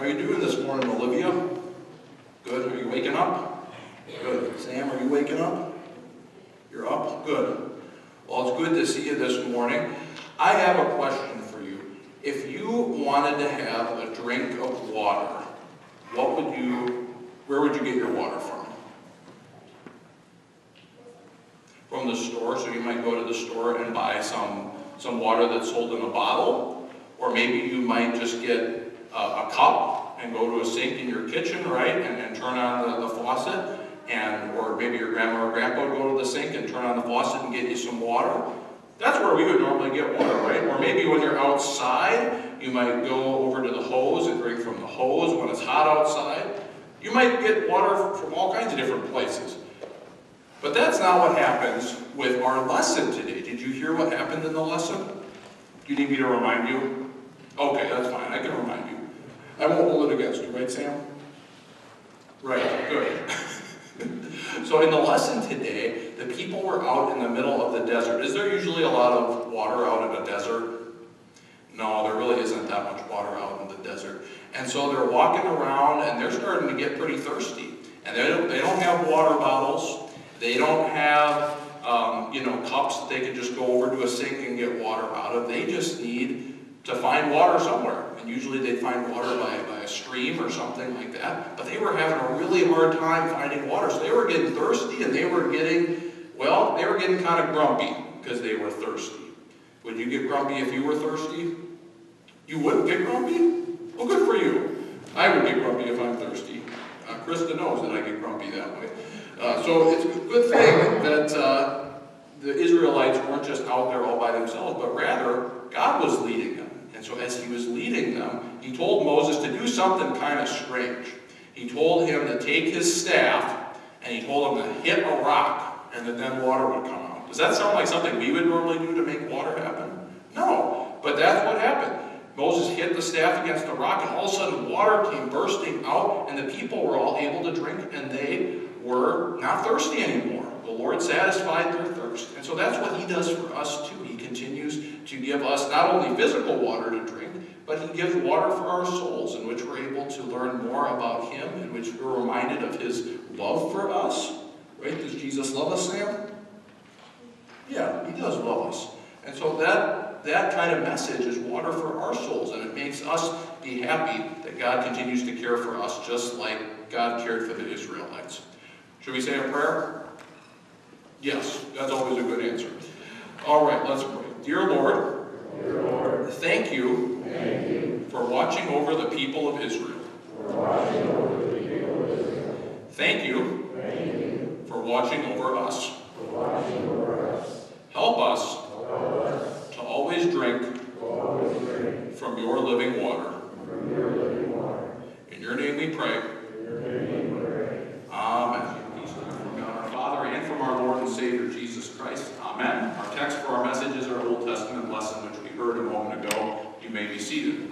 How are you doing this morning, Olivia? Good. Are you waking up? Good. Sam, are you waking up? You're up? Good. Well, it's good to see you this morning. I have a question for you. If you wanted to have a drink of water, where would you get your water from? From the store, so you might go to the store and buy some water that's sold in a bottle, or maybe you might just get a cup and go to a sink in your kitchen, right, and turn on the faucet, or maybe your grandma or grandpa would go to the sink and turn on the faucet and get you some water. That's where we would normally get water, right? Or maybe when you're outside, you might go over to the hose and drink from the hose when it's hot outside. You might get water from all kinds of different places. But that's not what happens with our lesson today. Did you hear what happened in the lesson? Do you need me to remind you? Okay, that's fine. I can remind you. I won't hold it against you, right, Sam? Right, good. So in the lesson today, the people were out in the middle of the desert. Is there usually a lot of water out in a desert? No, there really isn't that much water out in the desert. And so they're walking around and they're starting to get pretty thirsty. And they don't have water bottles. They don't have cups that they can just go over to a sink and get water out of. They just need to find water somewhere. And usually they'd find water by a stream or something like that. But they were having a really hard time finding water. So they were getting thirsty and they were getting kind of grumpy because they were thirsty. Would you get grumpy if you were thirsty? You wouldn't get grumpy? Well, good for you. I would get grumpy if I'm thirsty. Krista knows that I get grumpy that way. So it's a good thing that the Israelites weren't just out there all by themselves, but rather God was leading them. And so as he was leading them, he told Moses to do something kind of strange. He told him to take his staff, and he told him to hit a rock, and then water would come out. Does that sound like something we would normally do to make water happen? No, but that's what happened. Moses hit the staff against the rock, and all of a sudden water came bursting out, and the people were all able to drink, and they were not thirsty anymore. The Lord satisfied their thirst. And so that's what he does for us too. He continues to give us not only physical water to drink, but he gives water for our souls, in which we're able to learn more about him, in which we're reminded of his love for us. Right? Does Jesus love us, Sam? Yeah, he does love us. And so that kind of message is water for our souls, and it makes us be happy that God continues to care for us just like God cared for the Israelites. Should we say a prayer? Yes, that's always a good answer. All right, let's pray. Dear Lord, thank you for watching over the people of Israel. Thank you for watching over us. Help us to always drink from your living water. In your name we pray. Amen. From God our Father and from our Lord and Savior Jesus Christ. Amen. Our text for our message is our Old Testament lesson, which we heard a moment ago. You may be seated.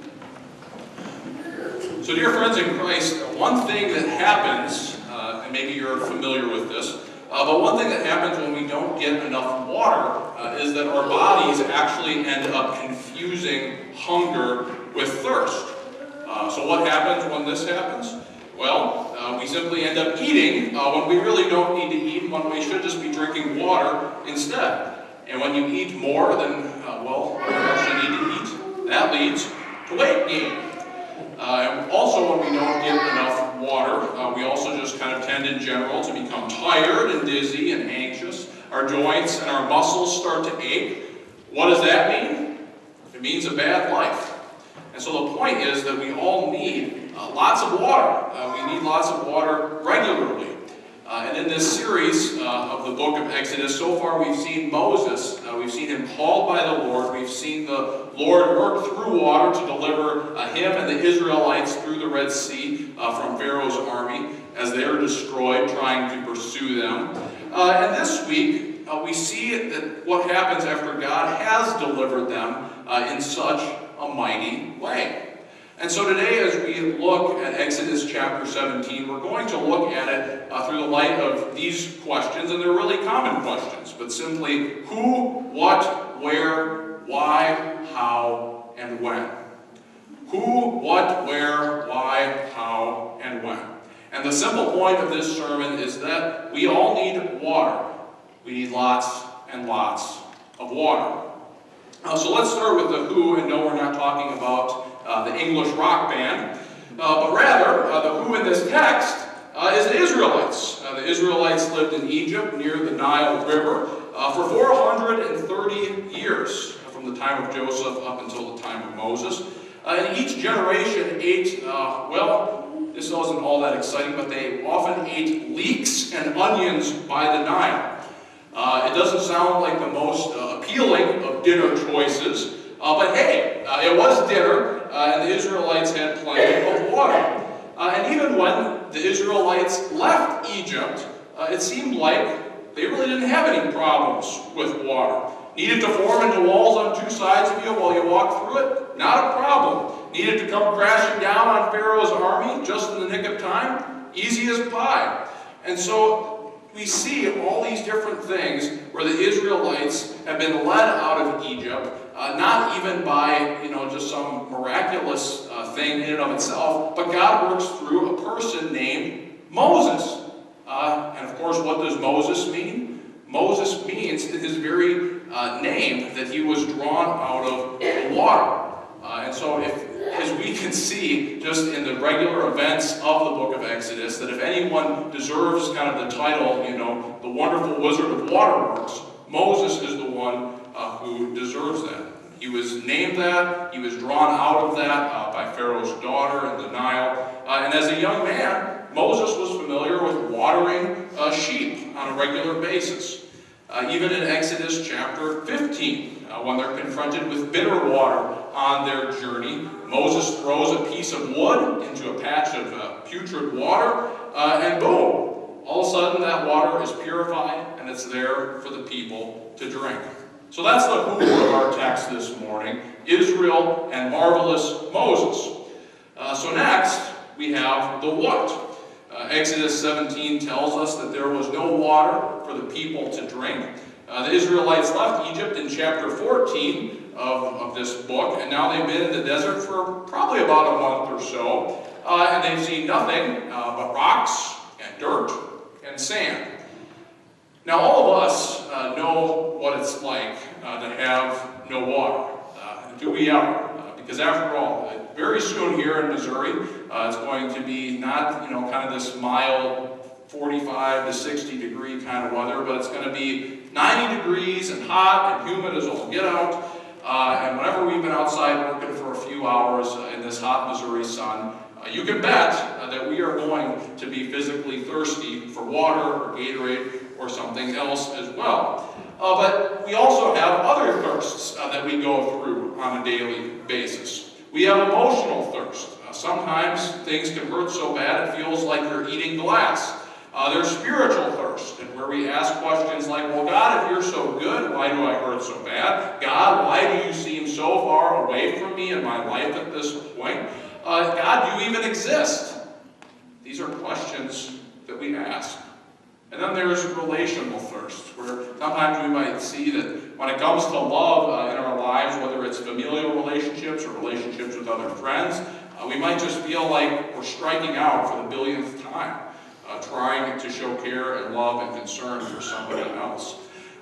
So, dear friends in Christ, one thing that happens, and maybe you're familiar with this, but one thing that happens when we don't get enough water is that our bodies actually end up confusing hunger with thirst. So what happens when this happens? Well, we simply end up eating when we really don't need to eat, when we should just be drinking water instead. And when you eat more than, you actually need to eat, that leads to weight gain. And also when we don't get enough water, we also just kind of tend in general to become tired and dizzy and anxious. Our joints and our muscles start to ache. What does that mean? It means a bad life. And so the point is that we all need lots of water. We need lots of water regularly. And in this series of the book of Exodus, so far we've seen Moses. We've seen him called by the Lord. We've seen the Lord work through water to deliver him and the Israelites through the Red Sea from Pharaoh's army as they are destroyed, trying to pursue them. And this week, we see that what happens after God has delivered them in such a mighty way. And so today, as we look at Exodus chapter 17, we're going to look at it through the light of these questions, and they're really common questions, but simply who, what, where, why, how, and when. who, what, where, why, how, and when. And the simple point of this sermon is that we all need water. We need lots and lots of water. So let's start with the who, and no, we're not talking about the English rock band, but rather the who in this text is the Israelites. The Israelites lived in Egypt near the Nile River for 430 years, from the time of Joseph up until the time of Moses. And each generation ate, well, this wasn't all that exciting, but they often ate leeks and onions by the Nile. It doesn't sound like the most appealing of dinner choices, but hey, it was dinner, and the Israelites had plenty of water. And even when the Israelites left Egypt, it seemed like they really didn't have any problems with water. Needed to form into walls on two sides of you while you walk through it? Not a problem. Needed to come crashing down on Pharaoh's army just in the nick of time? Easy as pie. And so we see all these different things where the Israelites have been led out of Egypt, not even by, just some miraculous thing in and of itself, but God works through a person named Moses. And of course, what does Moses mean? Moses means in his very name that he was drawn out of the water. And so as we can see just in the regular events of the book of Exodus, that if anyone deserves kind of the title, the wonderful wizard of waterworks, Moses is the one who deserves that. He was named that, he was drawn out of that by Pharaoh's daughter in the Nile. And as a young man, Moses was familiar with watering sheep on a regular basis. Even in Exodus chapter 15, when they're confronted with bitter water on their journey, Moses throws a piece of wood into a patch of putrid water, and boom, all of a sudden that water is purified and it's there for the people to drink. So that's the who of our text this morning, Israel and marvelous Moses. So next, we have the what. Exodus 17 tells us that there was no water for the people to drink. The Israelites left Egypt in chapter 14 of this book, and now they've been in the desert for probably about a month or so, and they've seen nothing but rocks and dirt and sand. Now all of us know what it's like to have no water. Do we ever? Because after all, very soon here in Missouri, it's going to be not, kind of this mild 45 to 60 degree kind of weather, but it's going to be 90 degrees and hot and humid as all get out. And whenever we've been outside working for a few hours in this hot Missouri sun, you can bet that we are going to be physically thirsty for water or Gatorade or something else as well. But we also have other thirsts that we go through on a daily basis. We have emotional thirst. Sometimes things can hurt so bad it feels like you're eating glass. There's spiritual thirst, and where we ask questions like, well, God, if you're so good, why do I hurt so bad? God, why do you seem so far away from me in my life at this point? God, do you even exist? These are questions that we ask. And then there's relational thirst, where sometimes we might see that when it comes to love in our lives, whether it's familial relationships or relationships with other friends, we might just feel like we're striking out for the billionth time, trying to show care and love and concern for somebody else.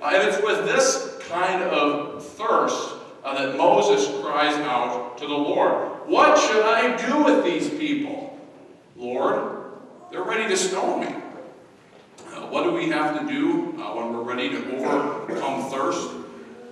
And it's with this kind of thirst that Moses cries out to the Lord. What should I do with these people? Lord, they're ready to stone me. What do we have to do when we're ready to overcome thirst?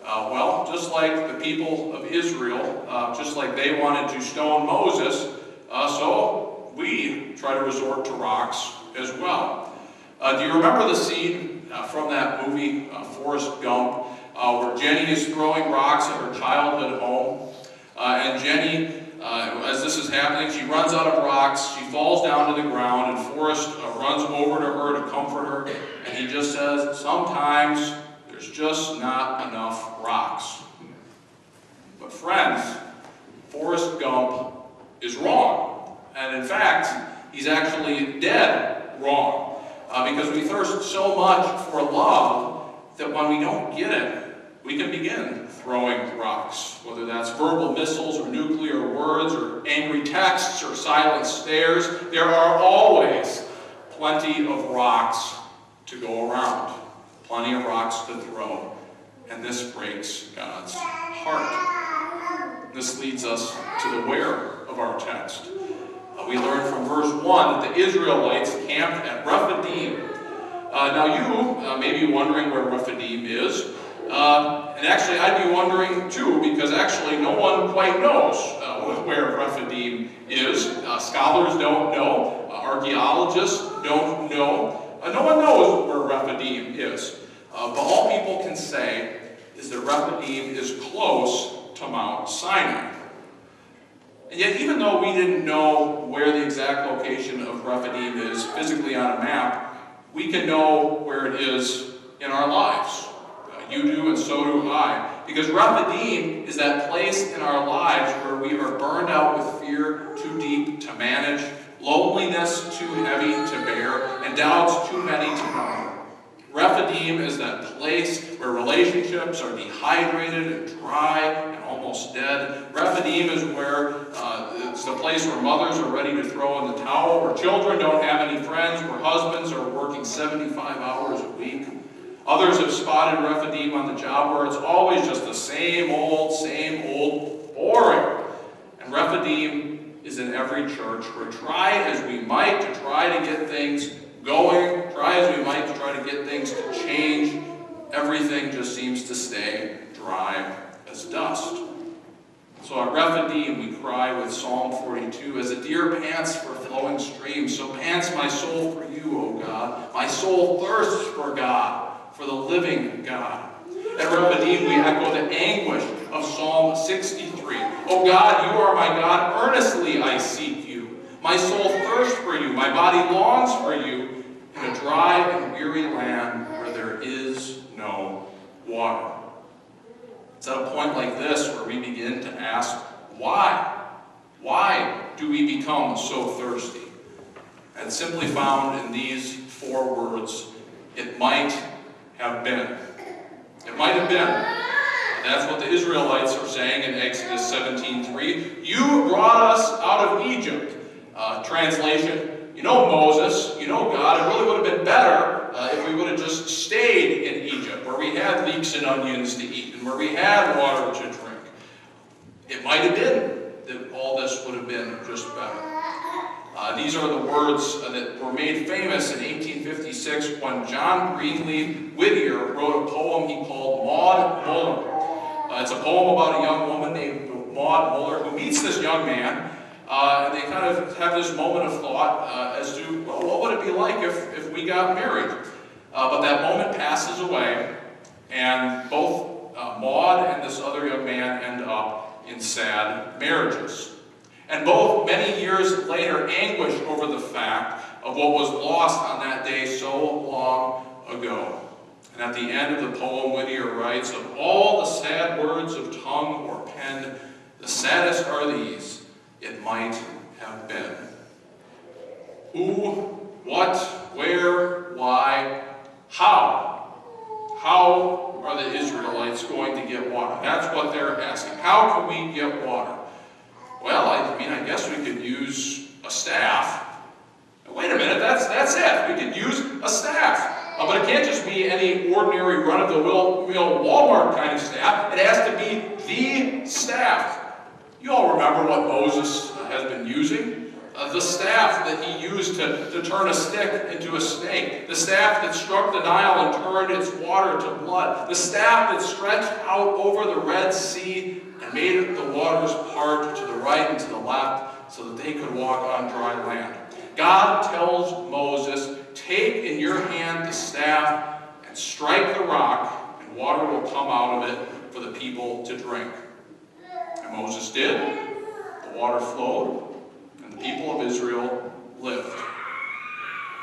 Well, just like the people of Israel, just like they wanted to stone Moses, so we try to resort to rocks as well. Do you remember the scene from that movie, Forrest Gump, where Jenny is throwing rocks at her childhood home? And Jenny, as this is happening, she runs out of rocks, she falls down to the ground, and Forrest runs over to her to comfort her, and he just says, sometimes there's just not enough rocks. But friends, Forrest Gump is wrong. And in fact, he's actually dead wrong. Because we thirst so much for love that when we don't get it, we can begin throwing rocks, whether that's verbal missiles or nuclear words or angry texts or silent stares. There are always plenty of rocks to go around, plenty of rocks to throw, and this breaks God's heart. This leads us to the where of our text. We learn from verse 1 that the Israelites camped at Rephidim. Now you may be wondering where Rephidim is. And actually I'd be wondering too, because actually no one quite knows where Rephidim is. Scholars don't know. Archaeologists don't know. No one knows where Rephidim is. But all people can say is that Rephidim is close to Mount Sinai. And yet, even though we didn't know where the exact location of Rephidim is physically on a map, we can know where it is in our lives. You do, and so do I. Because Rephidim is that place in our lives where we are burned out with fear too deep to manage, loneliness too heavy to bear, and doubts too many to know. Rephidim is that place where relationships are dehydrated and dry and almost dead. Rephidim is where it's the place where mothers are ready to throw in the towel, where children don't have any friends, where husbands are working 75 hours a week. Others have spotted Rephidim on the job where it's always just the same old, boring. And Rephidim is in every church where try as we might to try to get things going, try as we might to try to get things to change, everything just seems to stay dry as dust. So at Rephidim we cry with Psalm 42, as a deer pants for flowing streams, so pants my soul for you, O God. My soul thirsts for God, for the living God. At Rephidim we echo the anguish of Psalm 63. O God, you are my God, earnestly I seek you. My soul thirsts for you, my body longs for you, in a dry and weary land where there is no water. It's at a point like this where we begin to ask, why? Why do we become so thirsty? And it's simply found in these 4 words, it might have been. It might have been. That's what the Israelites are saying in Exodus 17:3. You brought us out of Egypt. Translation, you know Moses, you know God, it really would have been better if we would have just stayed in Egypt, where we had leeks and onions to eat, and where we had water to drink. It might have been that all this would have been just better. These are the words that were made famous in 1856 when John Greenleaf Whittier wrote a poem he called Maud Muller. It's a poem about a young woman named Maud Muller who meets this young man, and they kind of have this moment of thought as to, well, what would it be like if we got married? But that moment passes away, and both Maud and this other young man end up in sad marriages. And both, many years later, anguish over the fact of what was lost on that day so long ago. And at the end of the poem, Whittier writes, of all the sad words of tongue or pen, the saddest are these, it might have been. Who, what, where, why, how? How are the Israelites going to get water? That's what they're asking. How can we get water? Well, I guess we could use a staff. Wait a minute, that's it. We could use a staff. But it can't just be any ordinary run-of-the-mill Walmart kind of staff. It has to be the staff. You all remember what Moses has been using? The staff that he used to turn a stick into a snake. The staff that struck the Nile and turned its water to blood. The staff that stretched out over the Red Sea and made the waters part to the right and to the left so that they could walk on dry land. God tells Moses, take in your hand the staff and strike the rock, and water will come out of it for the people to drink. And Moses did. The water flowed, and the people of Israel lived.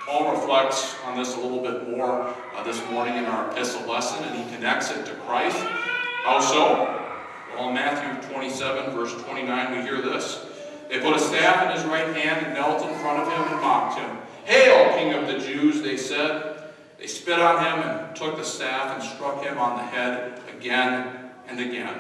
Paul reflects on this a little bit more this morning in our epistle lesson, and he connects it to Christ. How so? Well, in Matthew 27, verse 29, we hear this. They put a staff in his right hand and knelt in front of him and mocked him. Hail, King of the Jews, they said. They spit on him and took the staff and struck him on the head again and again.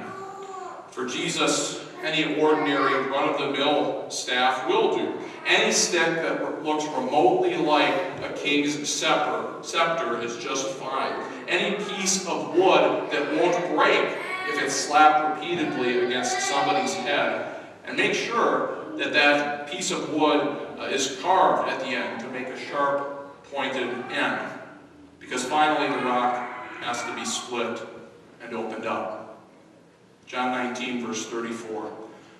For Jesus, any ordinary run-of-the-mill staff will do. Any stick that looks remotely like a king's scepter is just fine. Any piece of wood that won't break if it's slapped repeatedly against somebody's head. And make sure that that piece of wood is carved at the end to make a sharp, pointed end. Because finally the rock has to be split and opened up. John 19, verse 34.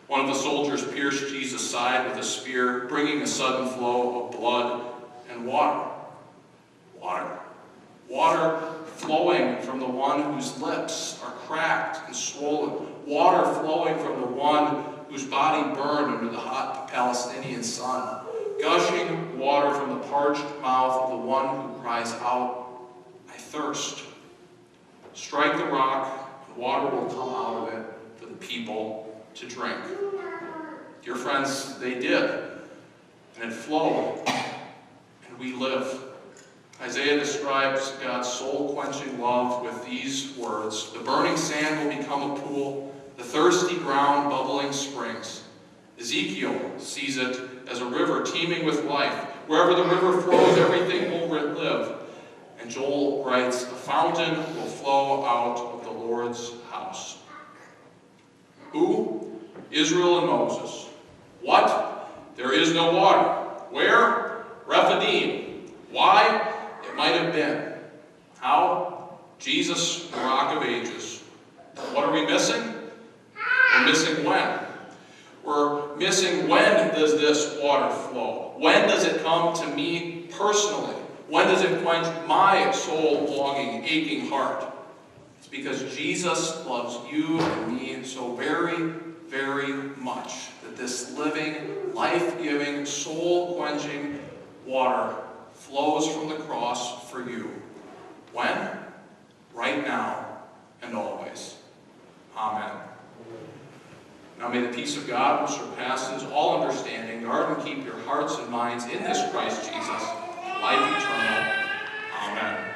One of the soldiers pierced Jesus' side with a spear, bringing a sudden flow of blood and water. Water. Water flowing from the one whose lips are cracked and swollen. Water flowing from the one whose body burned under the hot Palestinian sun. Gushing water from the parched mouth of the one who cries out, "I thirst." Strike the rock, and water will come out of it for the people to drink. Dear friends, they did, and it flowed, and we live. Isaiah describes God's soul-quenching love with these words: "The burning sand will become a pool, the thirsty ground bubbling springs." Ezekiel sees it as a river teeming with life. Wherever the river flows, everything will live. And Joel writes, "A fountain will flow out of the Lord's house." Who? Israel and Moses. What? There is no water. Where? Rephidim. Why? It might have been. How? Jesus, the Rock of Ages. What are we missing? We're missing when. We're missing when does this water flow? When does it come to me personally? When does it quench my soul-longing, aching heart? It's because Jesus loves you and me so very, very much that this living, life-giving, soul-quenching water flows from the cross for you. When? Right now and always. Amen. Now may the peace of God, which surpasses all understanding, guard and keep your hearts and minds in this Christ Jesus, life eternal. Amen.